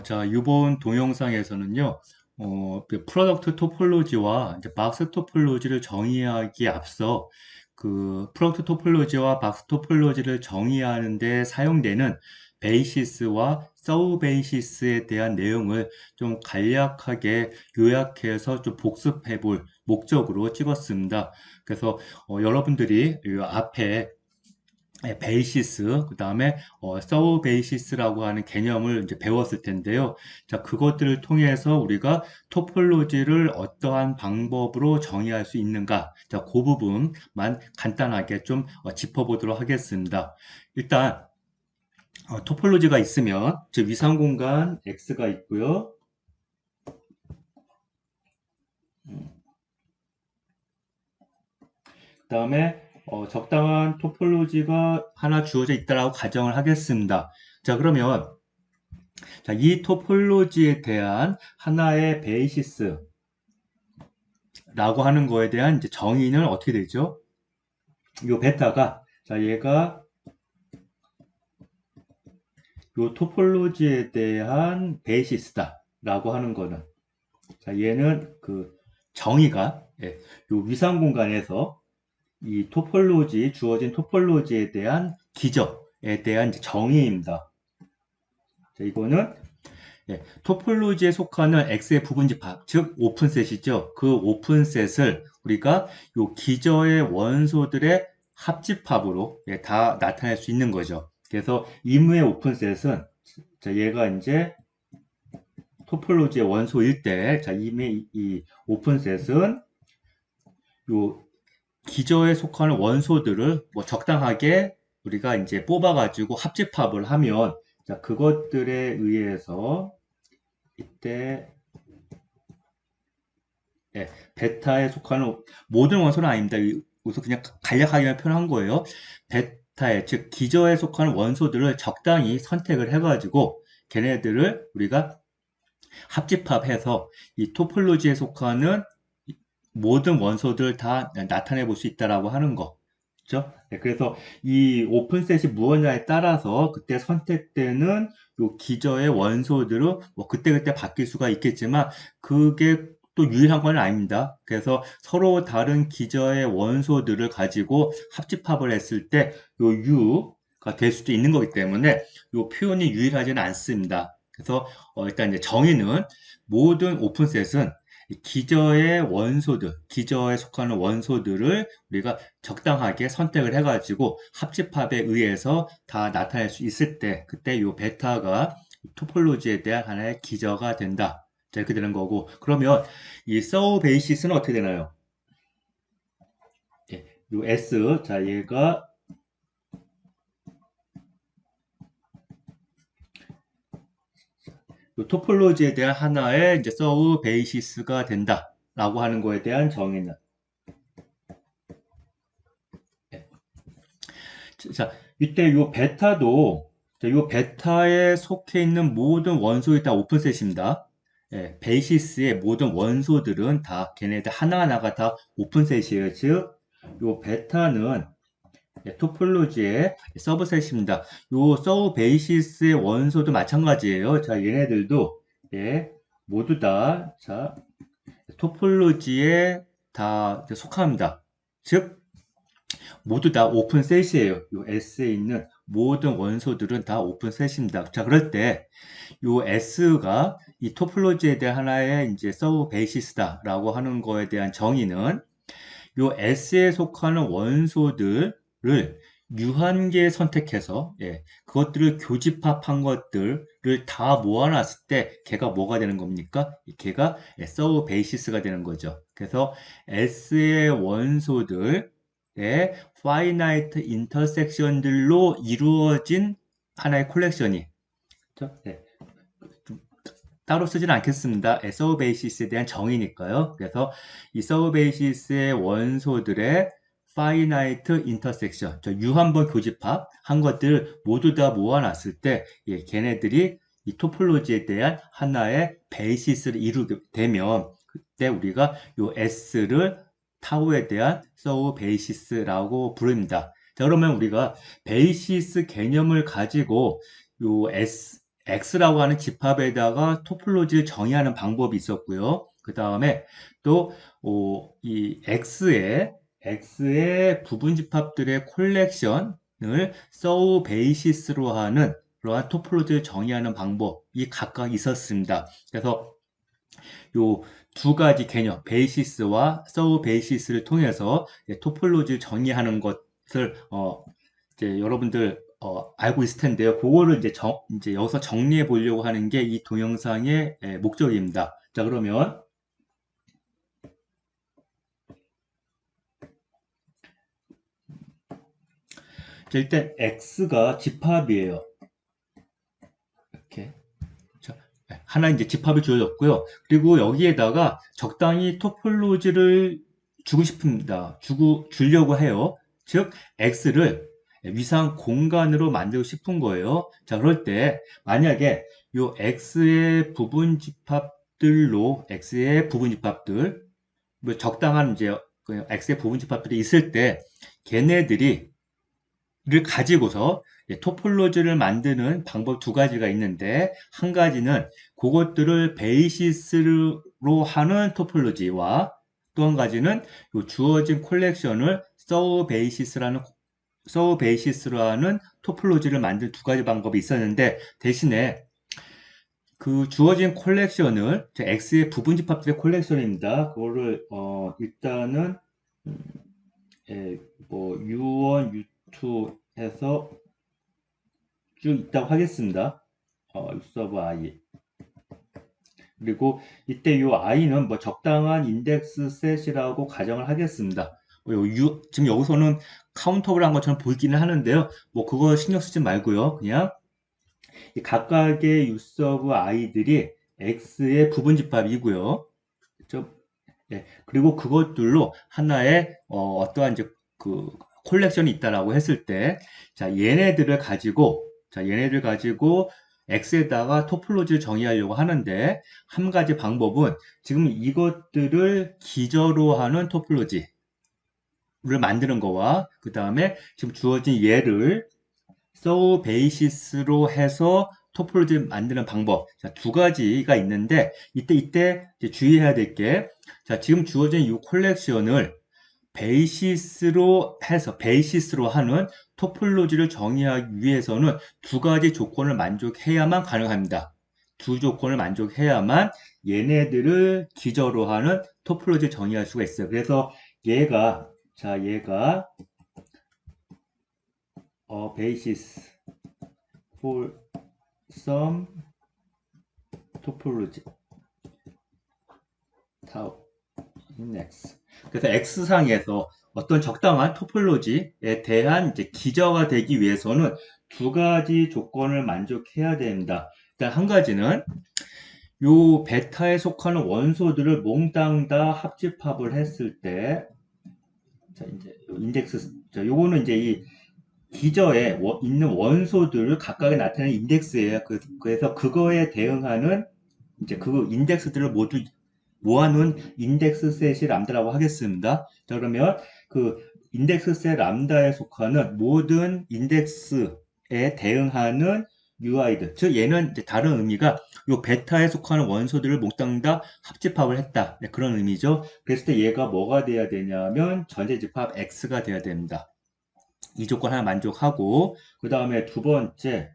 자, 이번 동영상에서는요, 그 프로덕트 토폴로지와 이제 박스 토폴로지를 정의하기에 앞서 프로덕트 토폴로지와 박스 토폴로지를 정의하는 데 사용되는 베이시스와 서브 베이시스에 대한 내용을 좀 간략하게 요약해서 좀 복습해 볼 목적으로 찍었습니다. 그래서 여러분들이 이 앞에 베이시스, 그 다음에 서브 베이시스라고 하는 개념을 이제 배웠을 텐데요. 자, 그것들을 통해서 우리가 토폴로지를 어떠한 방법으로 정의할 수 있는가? 자, 그 부분만 간단하게 좀 짚어보도록 하겠습니다. 일단 토폴로지가 있으면 즉 위상 공간 X가 있고요. 그 다음에 적당한 토폴로지가 하나 주어져 있다라고 가정을 하겠습니다. 자, 그러면 자, 이 토폴로지에 대한 하나의 베이시스라고 하는 거에 대한 이제 정의는 어떻게 되죠? 요 베타가, 자, 얘가 요 토폴로지에 대한 베이시스다라고 하는 거는, 자, 얘는 정의가, 요 위상 공간에서 이 토폴로지, 주어진 토폴로지에 대한 기저에 대한 이제 정의입니다. 자, 이거는 토폴로지에 속하는 X의 부분집합, 즉 오픈셋이죠. 그 오픈셋을 우리가 요 기저의 원소들의 합집합으로 다 나타낼 수 있는 거죠. 그래서 임의의 오픈셋은 자, 얘가 이제 토폴로지의 원소일 때, 자, 임의 이 오픈셋은 요 기저에 속하는 원소들을 뭐 적당하게 우리가 이제 뽑아가지고 합집합을 하면, 자, 그것들에 의해서 이때 베타에 속하는 모든 원소는 아닙니다. 여기서 그냥 간략하게 표현한 거예요. 베타에, 즉 기저에 속하는 원소들을 적당히 선택을 해가지고 걔네들을 우리가 합집합해서 이 토폴로지에 속하는 모든 원소들을 다 나타내 볼 수 있다라고 하는 거. 그죠? 그래서 이 오픈셋이 무엇냐에 따라서 그때 선택되는 요 기저의 원소들은 뭐 그때그때 바뀔 수가 있겠지만 그게 또 유일한 건 아닙니다. 그래서 서로 다른 기저의 원소들을 가지고 합집합을 했을 때 요 U가 될 수도 있는 거기 때문에 요 표현이 유일하지는 않습니다. 그래서 일단 이제 정의는 모든 오픈셋은 기저의 원소들, 기저에 속하는 원소들을 우리가 적당하게 선택을 해가지고 합집합에 의해서 다 나타낼 수 있을 때, 그때 요 베타가 토폴로지에 대한 하나의 기저가 된다. 자, 이렇게 되는 거고. 그러면 이 서브 베이시스는 어떻게 되나요? 요 S, 자, 얘가 요 토폴로지에 대한 하나의 이제 서브 베이시스가 된다라고 하는 거에 대한 정의는. 자, 이때 요 베타도, 자, 요 베타에 속해 있는 모든 원소들이 다 오픈셋입니다. 베이시스의 모든 원소들은 다 걔네들 하나하나가 다 오픈셋이에요. 즉, 요 베타는 토폴로지의 서브셋입니다. 요 서브 베이시스의 원소도 마찬가지예요. 자, 얘네들도 모두 다 자, 토폴로지에 다 속합니다. 즉, 모두 다 오픈셋이에요. 요 S에 있는 모든 원소들은 다 오픈셋입니다. 자, 그럴 때, 요 S가 이 토폴로지에 대한 하나의 이제 서브 베이시스다라고 하는 거에 대한 정의는 요 S에 속하는 원소들을 유한계 선택해서, 그것들을 교집합한 것들을 다 모아놨을 때, 걔가 뭐가 되는 겁니까? 걔가 서브 베이시스가 되는 거죠. 그래서 S의 원소들, 파이나이트 인터섹션들로 이루어진 하나의 콜렉션이 그렇죠? 좀 따로 쓰지는 않겠습니다. 서브 베이시스에 대한 정의니까요. 그래서 이 서브 베이시스의 원소들의 파이나이트 인터섹션, 유한번 교집합 한 것들을 모두 다 모아놨을 때 걔네들이 이 토폴로지에 대한 하나의 베이시스를 이루게 되면 그때 우리가 요 S를 타우에 대한 서브 베이시스라고 부릅니다. 자, 그러면 우리가 베이시스 개념을 가지고 요 X라고 하는 집합에다가 토폴로지를 정의하는 방법이 있었고요. 그 다음에 또, 이 X의 부분 집합들의 콜렉션을 서우 베이시스로 하는 그러한 토폴로지를 정의하는 방법이 각각 있었습니다. 그래서 요 두 가지 개념, 베이시스와 서브 베이시스를 통해서 토폴로지를 정의하는 것을 이제 여러분들 알고 있을 텐데요. 그거를 이제 여기서 정리해 보려고 하는 게 이 동영상의 목적입니다. 자, 그러면 자, 일단 X가 집합이에요. 이렇게. 하나 이제 집합이 주어졌고요. 그리고 여기에다가 적당히 토폴로지를 주고 싶습니다. 주려고 해요. 즉, X를 위상 공간으로 만들고 싶은 거예요. 자, 그럴 때, 만약에 요 X의 부분 집합들, 뭐 적당한 이제 그 X의 부분 집합들이 있을 때, 걔네들이 를 가지고서 토폴로지를 만드는 방법 두 가지가 있는데 한 가지는 그것들을 베이시스로 하는 토폴로지와 또 한 가지는 주어진 콜렉션을 서브 베이시스로 하는 토폴로지를 만든 두 가지 방법이 있었는데 대신에 그 주어진 콜렉션을 X의 부분 집합들의 콜렉션입니다. 그거를 일단은 뭐 U1, U2 해서 쭉 있다고 하겠습니다. 서브 I. 그리고 이때 요 I는 뭐 적당한 인덱스 셋이라고 가정을 하겠습니다. 지금 여기서는 카운터블 한 것처럼 보이기는 하는데요. 뭐 그거 신경 쓰지 말고요. 그냥 이 각각의 유서브 I들이 X의 부분 집합이고요. 그렇죠? 그리고 그것들로 하나의 떠한 이제 그 콜렉션이 있다라고 했을 때, 얘네들 가지고 X에다가 토폴로지를 정의하려고 하는데 한 가지 방법은 지금 이것들을 기저로 하는 토폴로지를 만드는 거와 그 다음에 지금 주어진 얘를 서브 베이시스로 해서 토폴로지를 만드는 방법. 자, 두 가지가 있는데, 이때 이제 주의해야 될 게, 자, 지금 주어진 이 콜렉션을 베이시스로 하는 토폴로지를 정의하기 위해서는 두 가지 조건을 만족해야만 가능합니다. 두 조건을 만족해야만 얘네들을 기저로 하는 토폴로지를 정의할 수가 있어요. 그래서 얘가 basis for some topology tau in X. 그래서 X상에서 어떤 적당한 토폴로지에 대한 이제 기저가 되기 위해서는 두 가지 조건을 만족해야 됩니다. 일단 한 가지는 요 베타에 속하는 원소들을 몽땅 다 합집합을 했을 때, 자, 이제 인덱스, 자, 요거는 이제 이 기저에 있는 원소들을 각각에 나타내는 인덱스예요. 그래서 그거에 대응하는 이제 그 인덱스들을 모두 모아놓은 인덱스 셋이 람다라고 하겠습니다. 자, 그러면 그 인덱스 셋 람다에 속하는 모든 인덱스에 대응하는 UI들, 즉 얘는 이제 다른 의미가 요 베타에 속하는 원소들을 몽땅 다 합집합을 했다. 네, 그런 의미죠. 그랬을 때 얘가 뭐가 돼야 되냐면 전체집합 X가 돼야 됩니다. 이 조건 하나 만족하고 그 다음에 두 번째,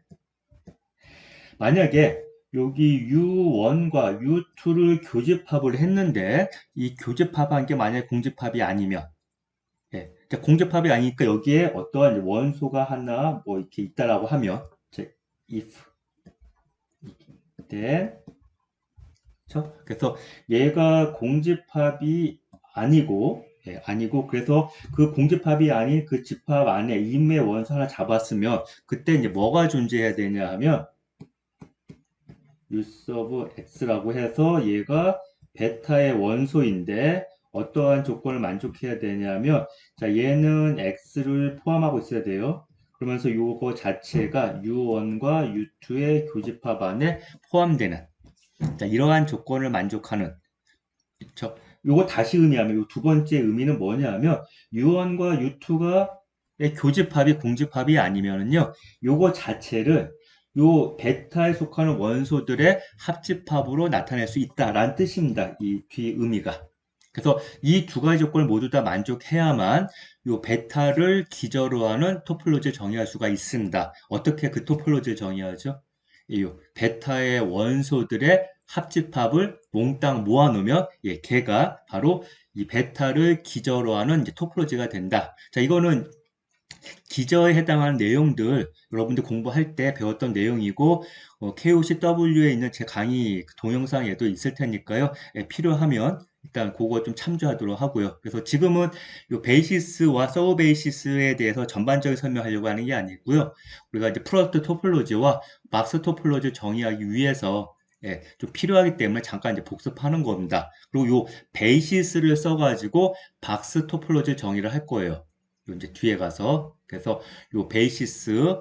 만약에 여기 U1과 U2를 교집합을 했는데 이 교집합한 게 만약에 공집합이 아니면, 공집합이 아니니까 여기에 어떠한 원소가 하나 뭐 이렇게 있다라고 하면, if then, 그래서 얘가 공집합이 아니고 그래서 그 공집합이 아닌 그 집합 안에 임의 원소 하나 잡았으면 그때 이제 뭐가 존재해야 되냐 하면 use of x라고 해서 얘가 베타의 원소인데 어떠한 조건을 만족해야 되냐면, 자, 얘는 x를 포함하고 있어야 돼요. 그러면서 요거 자체가 u1과 u2의 교집합 안에 포함되는, 자, 이러한 조건을 만족하는, 그쵸? 요거 다시 의미하면 요 두 번째 의미는 뭐냐면 u1과 u2가 교집합이 공집합이 아니면은요, 요거 자체를 요 베타에 속하는 원소들의 합집합으로 나타낼 수 있다라는 뜻입니다. 이 뒤 의미가. 그래서 이 두 가지 조건을 모두 다 만족해야만 요 베타를 기저로 하는 토폴로지를 정의할 수가 있습니다. 어떻게 그 토폴로지를 정의하죠? 이 베타의 원소들의 합집합을 몽땅 모아놓으면 걔가 바로 이 베타를 기저로 하는 이제 토폴로지가 된다. 자, 이거는 기저에 해당하는 내용들 여러분들 공부할 때 배웠던 내용이고 KOCW에 있는 제 강의 동영상에도 있을 테니까요. 필요하면 일단 그거 좀 참조하도록 하고요. 그래서 지금은 요 베이시스와 서브 베이시스에 대해서 전반적인 설명하려고 하는 게 아니고요. 우리가 이제 프로덕트 토폴로지와 박스 토폴로지를 정의하기 위해서 좀 필요하기 때문에 잠깐 이제 복습하는 겁니다. 그리고 요 베이시스를 써가지고 박스 토폴로지 정의를 할 거예요. 이제 뒤에 가서 그래서 요 베이시스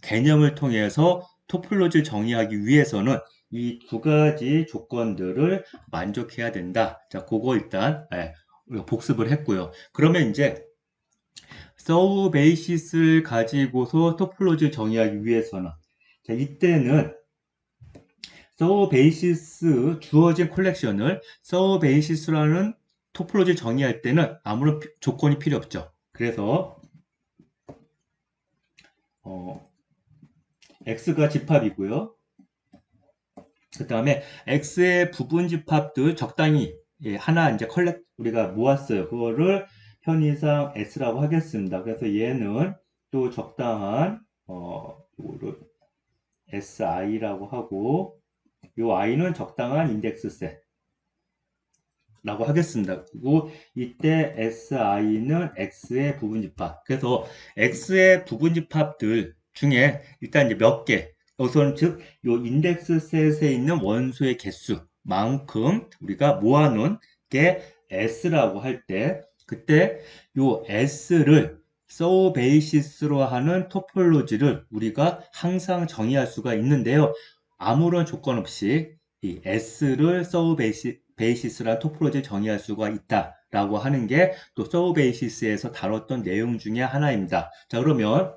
개념을 통해서 토폴로지를 정의하기 위해서는 이 두 가지 조건들을 만족해야 된다. 자, 그거 일단 우리가 복습을 했고요. 그러면 이제 서브 베이시스를 가지고서 토폴로지를 정의하기 위해서는 자, 이때는 서브 베이시스 주어진 콜렉션을 서브 베이시스라는 토폴로지를 정의할 때는 아무런 조건이 필요 없죠. 그래서 X가 집합이고요. 그 다음에 X의 부분 집합들 적당히 하나 이제 우리가 모았어요. 그거를 편의상 S라고 하겠습니다. 그래서 얘는 또 적당한 요거를 SI라고 하고 요 I는 적당한 인덱스 셋라고 하겠습니다. 그리고 이때 SI는 X의 부분 집합. 그래서 X의 부분 집합들 중에 일단 이제 몇 개, 우선 즉, 요 인덱스 셋에 있는 원소의 개수만큼 우리가 모아놓은 게 S라고 할 때, 그때 요 S를 서브 베이시스로 하는 토폴로지를 우리가 항상 정의할 수가 있는데요. 아무런 조건 없이 이 S를 서브 베이시스라는 토폴로지를 정의할 수가 있다라고 하는 게 또 서브 베이시스에서 다뤘던 내용 중에 하나입니다. 자, 그러면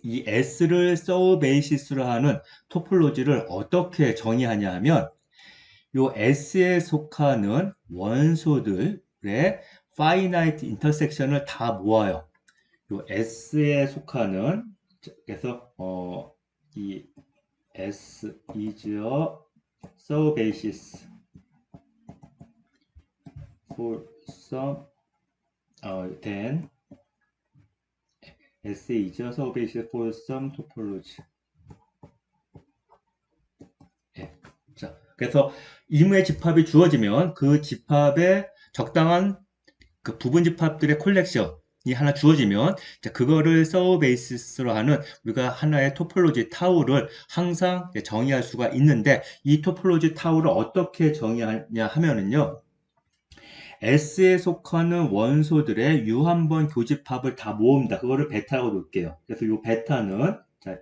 이 S를 서브 베이시스로 하는 토폴로지를 어떻게 정의하냐 하면 요 S에 속하는 원소들의 파이나이트 인터섹션을 다 모아요. 요 S에 속하는 그래서 이 S is a sub basis for some then S is a sub basis for some topology. 자, 그래서 이무의 집합이 주어지면 그 집합에 적당한 그 부분 집합들의 콜렉션이 하나 주어지면 자, 그거를 서브 베이시스로 하는 우리가 하나의 토폴로지 타우를 항상 정의할 수가 있는데 이 토폴로지 타우를 어떻게 정의하냐 하면은요. S에 속하는 원소들의 유한번 교집합을 다 모읍니다. 그거를 베타라고 놓을게요. 그래서 이 베타는 자,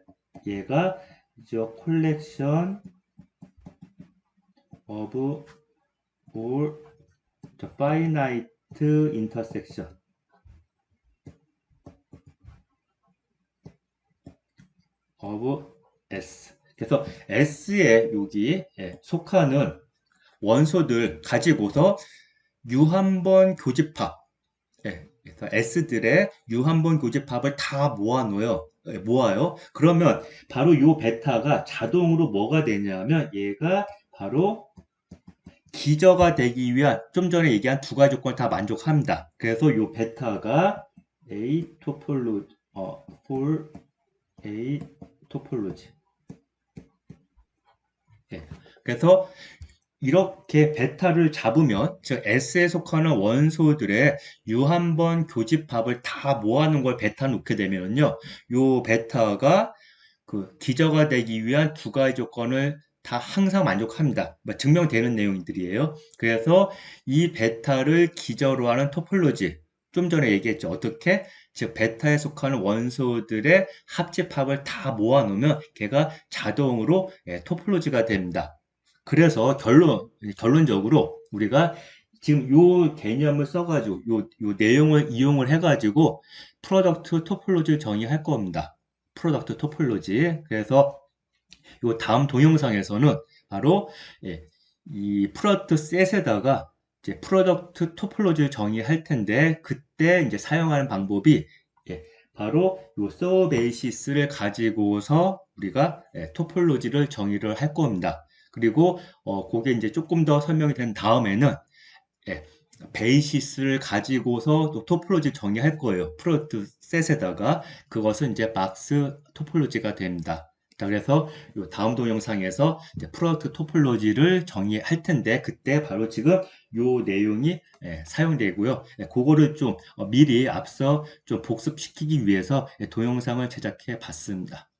얘가 이제 콜렉션 of all the finite intersection of S. 그래서 S에 여기 속하는 원소들 가지고서 유한번 교집합, 그래서 S들의 유한번 교집합을 다 모아요. 그러면 바로 이 베타가 자동으로 뭐가 되냐면 얘가 바로 기저가 되기 위한 좀 전에 얘기한 두 가지 조건을 다 만족합니다. 그래서 이 베타가 A 토폴로지, for A 토폴로지. 그래서 이렇게 베타를 잡으면 즉 S에 속하는 원소들의 유한번 교집합을 다 모아놓은 걸 베타 놓게 되면요, 요 베타가 그 기저가 되기 위한 두 가지 조건을 다 항상 만족합니다. 증명되는 내용들이에요. 그래서 이 베타를 기저로 하는 토폴로지, 좀 전에 얘기했죠. 어떻게? 즉 베타에 속하는 원소들의 합집합을 다 모아놓으면 걔가 자동으로 토폴로지가 됩니다. 그래서 결론적으로 우리가 지금 요 개념을 써가지고 요 내용을 이용을 해가지고 프로덕트 토폴로지를 정의할 겁니다. 프로덕트 토폴로지. 그래서 요 다음 동영상에서는 바로 예, 이 프로덕트 셋에다가 이제 프로덕트 토폴로지를 정의할 텐데 그때 이제 사용하는 방법이 예, 바로 요 서베이시스를 가지고서 우리가 토폴로지를 정의를 할 겁니다. 그리고 그게 이제 조금 더 설명이 된 다음에는 예, 베이시스를 가지고서 또 토폴로지 정의할 거예요. 프로덕트 셋에다가 그것은 이제 박스 토폴로지가 됩니다. 자, 그래서 요 다음 동영상에서 이제 프로덕트 토폴로지를 정의할 텐데 그때 바로 지금 요 내용이 사용되고요. 그거를 좀 미리 앞서 좀 복습시키기 위해서 동영상을 제작해 봤습니다.